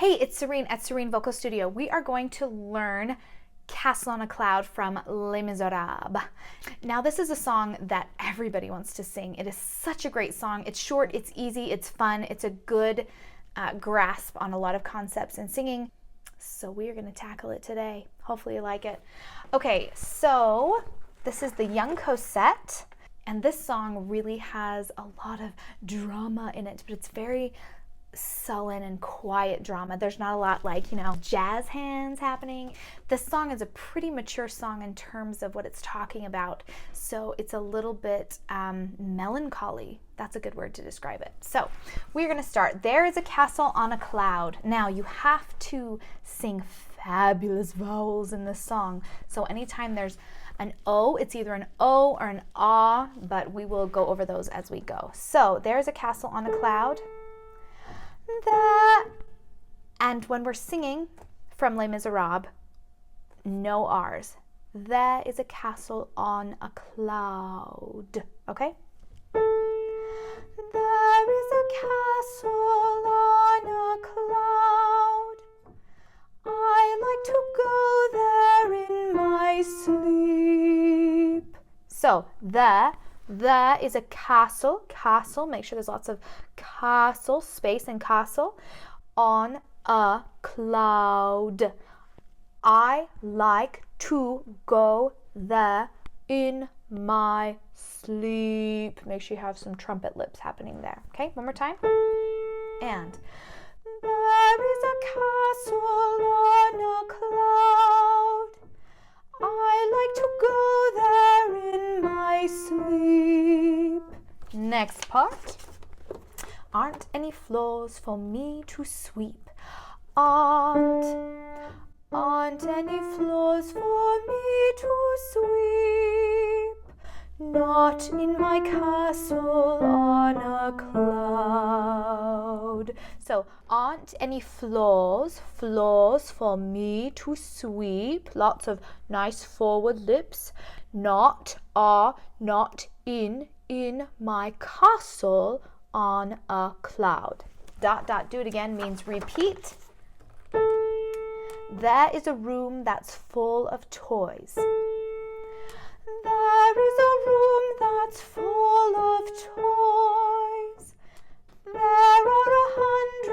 Hey, it's Serene at Serene Vocal Studio. We are going to learn Castle on a Cloud from Les Miserables. Now, this is a song that everybody wants to sing. It is such a great song. It's short, it's easy, it's fun, it's a good grasp on a lot of concepts in singing. So we are going to tackle it today. Hopefully you like it. Okay, so this is the Young Cosette, and this song really has a lot of drama in it, but it's very sullen and quiet drama. There's not a lot like, jazz hands happening. This song is a pretty mature song in terms of what it's talking about. So it's a little bit melancholy. That's a good word to describe it. So we're going to start. There is a castle on a cloud. Now you have to sing fabulous vowels in this song. So anytime there's an O, it's either an O or an ah, but we will go over those as we go. So there's a castle on a cloud. And when we're singing from Les Miserables, no R's. There is a castle on a cloud. Okay? There is a castle on a cloud. I like to go there in my sleep. So there is a castle, make sure there's lots of castle, space and castle, on a cloud. I like to go there in my sleep. Make sure you have some trumpet lips happening there. Okay, one more time. And there is a castle on a cloud. I like to go there in my sleep. Next part. Aren't any floors for me to sweep? Aren't any floors for me to sweep? Not in my castle on a cloud. So, aren't any floors for me to sweep? Lots of nice forward lips. Not in my castle on a cloud. ... Do it again means repeat. There is a room that's full of toys. There is a room that's full of toys. There are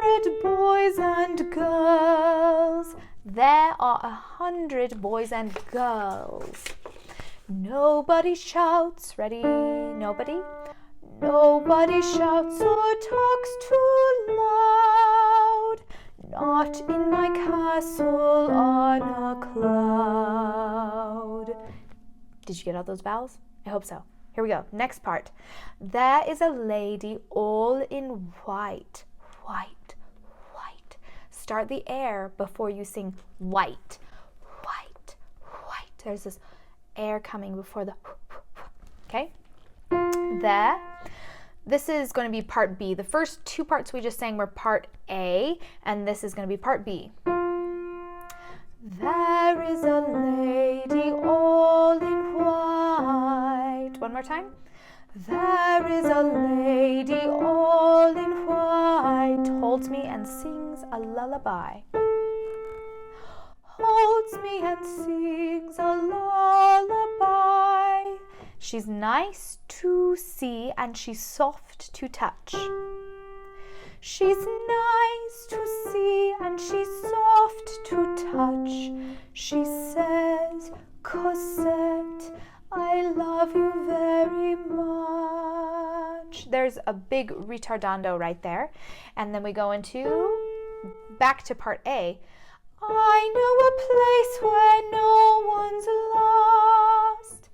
100 boys and girls. There are 100 boys and girls. Nobody shouts. Ready? Nobody? Nobody shouts or talks too loud. Not in my castle on a cloud. Did you get all those vowels? I hope so. Here we go. Next part. There is a lady all in white. White, white. Start the air before you sing white. White, white. There's this air coming before the okay? There. This is going to be part B. The first two parts we just sang were part A, and this is going to be part B. There is a lady all in white. One more time. There is a lady all in white, holds me and sings a lullaby. Holds me and sings a lullaby. She's nice to see and she's soft to touch. She's nice to see and she's soft to touch. She says, Cosette, I love you very much. There's a big retardando right there. And then we go into back to part A. I know a place where no one's lost.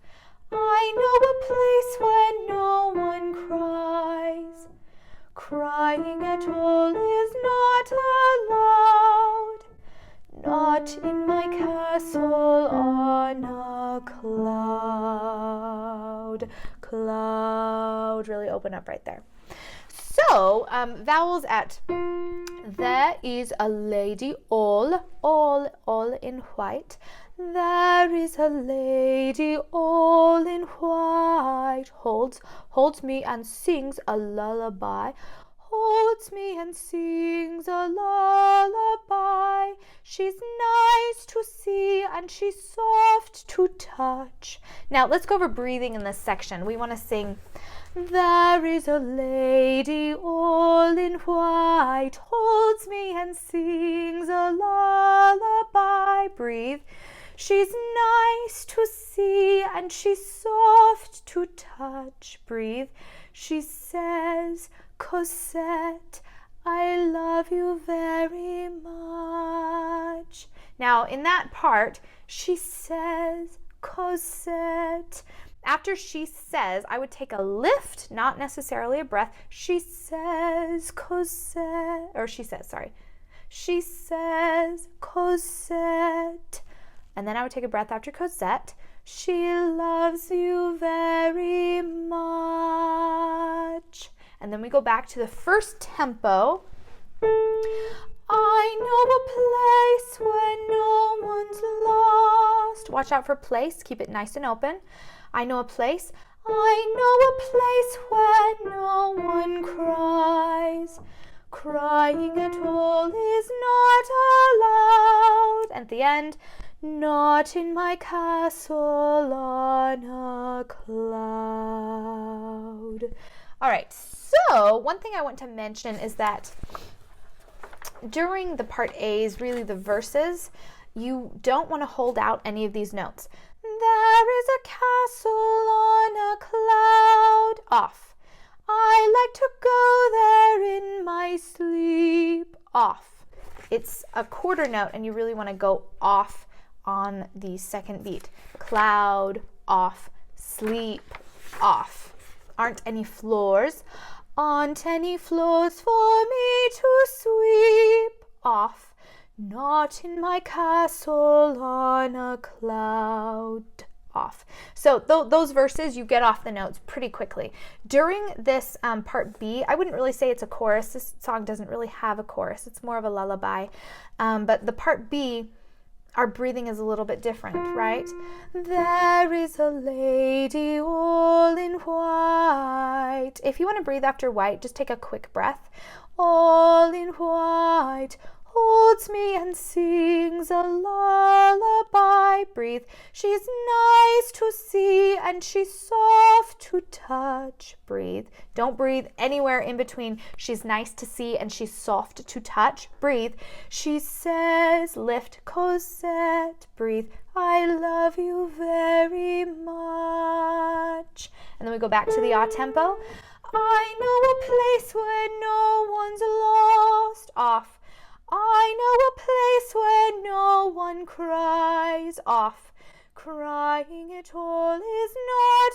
I know a place where no one cries. Crying at all is not allowed. Not in my castle on a cloud. Cloud. Really open up right there. So, vowels at there is a lady all in white. There is a lady all in white. Holds me and sings a lullaby. Holds me and sings a lullaby. She's nice to see and she's soft to touch. Now let's go over breathing in this section. We want to sing, there is a lady all in white, holds me and sings a lullaby. Breathe. She's nice to see and she's soft to touch. Breathe. She says, Cosette, I love you very much. Now, in that part, she says, Cosette. After she says, I would take a lift, not necessarily a breath. She says, Cosette, or she says, sorry. She says, Cosette. And then I would take a breath after Cosette. She loves you very much. And then we go back to the first tempo. I know a place where no one's lost. Watch out for place. Keep it nice and open. I know a place. I know a place where no one cries. Crying at all is not allowed. And at the end, not in my castle on a cloud. All right, so one thing I want to mention is that during the part A's, really the verses, you don't want to hold out any of these notes. There is a castle on a cloud, off. I like to go there in my sleep, off. It's a quarter note and you really want to go off on the second beat. Cloud, off, sleep, off. Aren't any floors. Aren't any floors for me to sweep, off. Not in my castle on a cloud, off. So those verses, you get off the notes pretty quickly. During this part B, I wouldn't really say it's a chorus. This song doesn't really have a chorus. It's more of a lullaby. But the part B, our breathing is a little bit different, right? There is a lady all in white. If you want to breathe after white, just take a quick breath. All in white, holds me and sings a lullaby. Breathe. She's nice to see and she's soft to touch. Breathe. Don't breathe anywhere in between. She's nice to see and she's soft to touch. Breathe. She says, lift, Cosette. Breathe. I love you very much. And then we go back to the ah tempo. I know a place where no one's lost. Off. I know a place where no one cries, off. Crying at all is not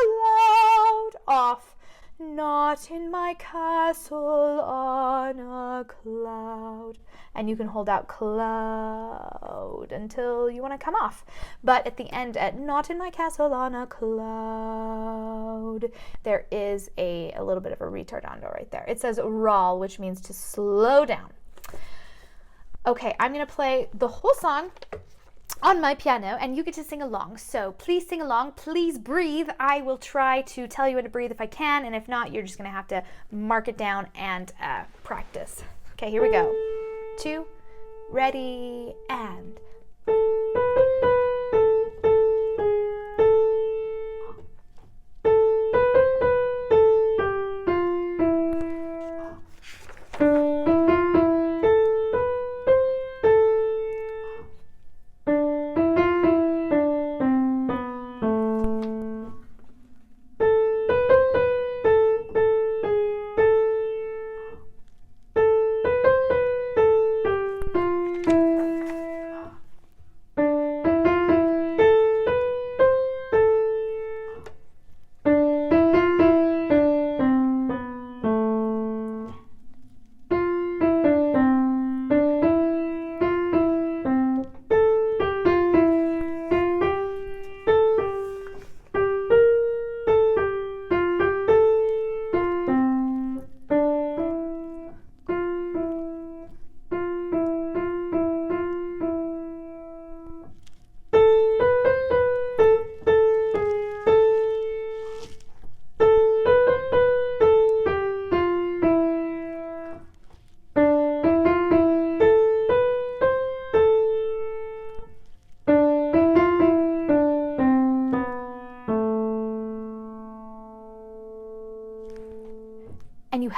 allowed, off. Not in my castle on a cloud. And you can hold out cloud until you want to come off. But at the end, at not in my castle on a cloud, there is a little bit of a retardando right there. It says roll, which means to slow down. Okay, I'm going to play the whole song on my piano and you get to sing along. So please sing along, please breathe. I will try to tell you how to breathe if I can, and if not, you're just going to have to mark it down and practice. Okay, here we go. 2, ready, and...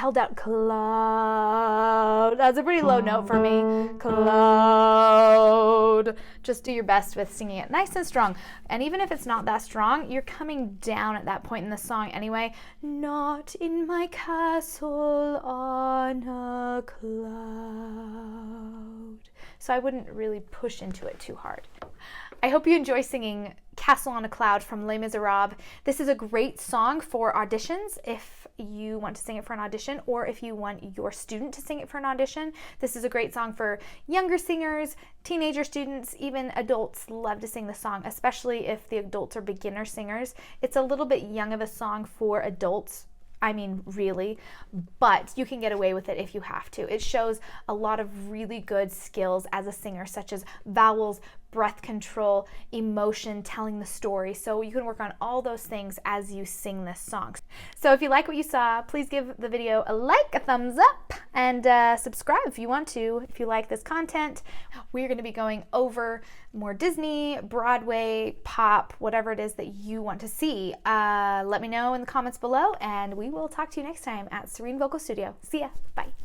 held out cloud. That's a pretty low note for me. Cloud. Just do your best with singing it nice and strong. And even if it's not that strong, you're coming down at that point in the song anyway. Not in my castle on a cloud. So I wouldn't really push into it too hard. I hope you enjoy singing Castle on a Cloud from Les Miserables. This is a great song for auditions if you want to sing it for an audition, or if you want your student to sing it for an audition. This is a great song for younger singers, teenager students, even adults love to sing the song, especially if the adults are beginner singers. It's a little bit young of a song for adults. I mean, really, but you can get away with it if you have to. It shows a lot of really good skills as a singer, such as vowels, breath control, emotion, telling the story. So you can work on all those things as you sing this song. So if you like what you saw, please give the video a like, a thumbs up, and subscribe if you want to, if you like this content. We're going to be going over more Disney, Broadway, pop, whatever it is that you want to see. Let me know in the comments below, and we will talk to you next time at Serene Vocal Studio. See ya. Bye.